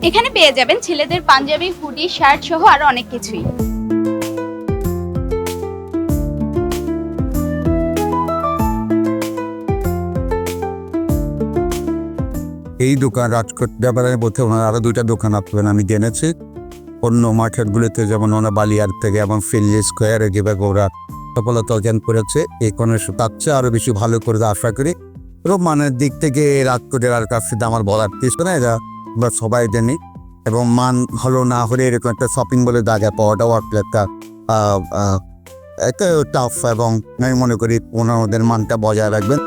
এখানে পেয়ে যাবেন ছেলেদের পাঞ্জাবি, হুডি, শার্ট সহ আরো অনেক কিছুই। এই দোকান রাজকোট ব্যাপারে বলতে ওনার আরও 2টা দোকান আপনার আমি জেনেছি অন্য মার্কেটগুলিতে, যেমন ওনার বালিয়ার থেকে এবং ফিল্লি স্কোয়ারে যেভাবে ওরা সফলতা অর্জন করেছে, এই কোনো তার চেয়ে আরও বেশি ভালো করে আশা করি। এবং মানের দিক থেকে রাজকোটের আর কাছে আমার বলার কিছু না, এটা আমরা সবাই জানি। এবং মান ভালো না হলে এরকম একটা শপিং বলে জায়গা পাওয়াটাও একটা টাফ, এবং আমি মনে করি ওনাদের মানটা বজায় রাখবেন।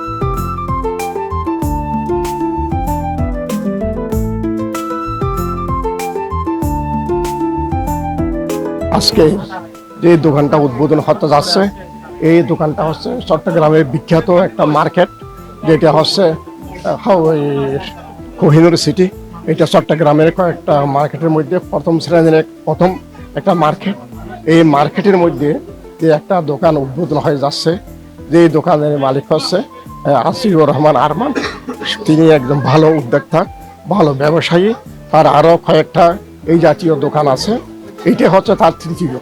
আজকে যে দোকানটা উদ্বোধন হতে যাচ্ছে, এই দোকানটা হচ্ছে চট্টগ্রামের বিখ্যাত একটা মার্কেট, যেটা হচ্ছে কোহিনুর সিটি। এটা চট্টগ্রামের কয়েকটা মার্কেটের মধ্যে প্রথম শ্রেণীর প্রথম একটা মার্কেট। এই মার্কেটের মধ্যে যে একটা দোকান উদ্বোধন হয়ে যাচ্ছে, যে দোকানের মালিক হচ্ছে আসিফুর রহমান আরমান। তিনি একদম ভালো উদ্যোক্তা, ভালো ব্যবসায়ী। তার আরও কয়েকটা এই জাতীয় দোকান আছে, এইটা হচ্ছে তার তৃতীয়।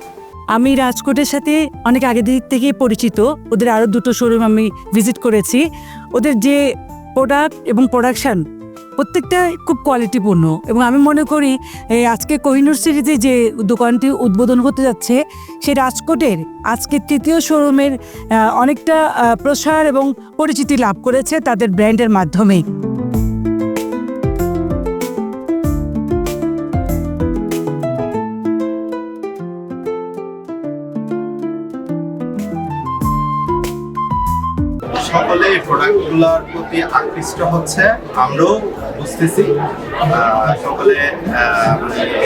আমি রাজকোটের সাথে অনেক আগে দিক থেকে পরিচিত। ওদের আরও 2টো শোরুম আমি ভিজিট করেছি। ওদের যে প্রোডাক্ট এবং প্রোডাকশান প্রত্যেকটা খুব কোয়ালিটিপূর্ণ, এবং আমি মনে করি আজকে কোহিনুর সিরিজে যে দোকানটি উদ্বোধন হতে যাচ্ছে, সেই রাজকোটের আজকে 3য় শোরুমের অনেকটা প্রসার এবং পরিচিতি লাভ করেছে তাদের ব্র্যান্ডের মাধ্যমে। সকলে এই প্রোডাক্টগুলোর প্রতি আকৃষ্ট হচ্ছে, আমরাও বুঝতেছি। সকলে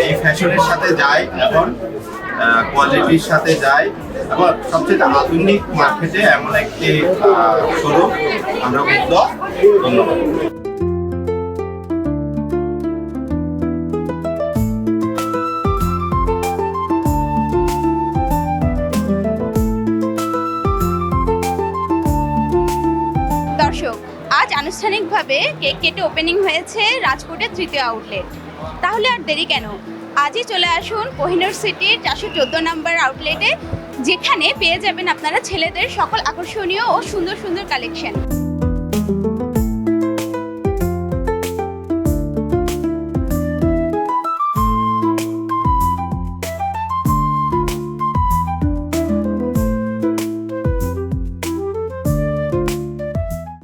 এই ফ্যাশনের সাথে যায়, এখন কোয়ালিটির সাথে যায়, এবং সবচেয়ে আধুনিক মার্কেটে এমন একটি শোরুম আমরা মুগ্ধ। ধন্যবাদ। দর্শক, আজ আনুষ্ঠানিকভাবে কেক কেটে ওপেনিং হয়েছে রাজকোটের 3য় আউটলেট। তাহলে আর দেরি কেন, আজই চলে আসুন কোহিনুর সিটির 414 নম্বর আউটলেটে, যেখানে পেয়ে যাবেন আপনারা ছেলেদের সকল আকর্ষণীয় ও সুন্দর সুন্দর কালেকশন।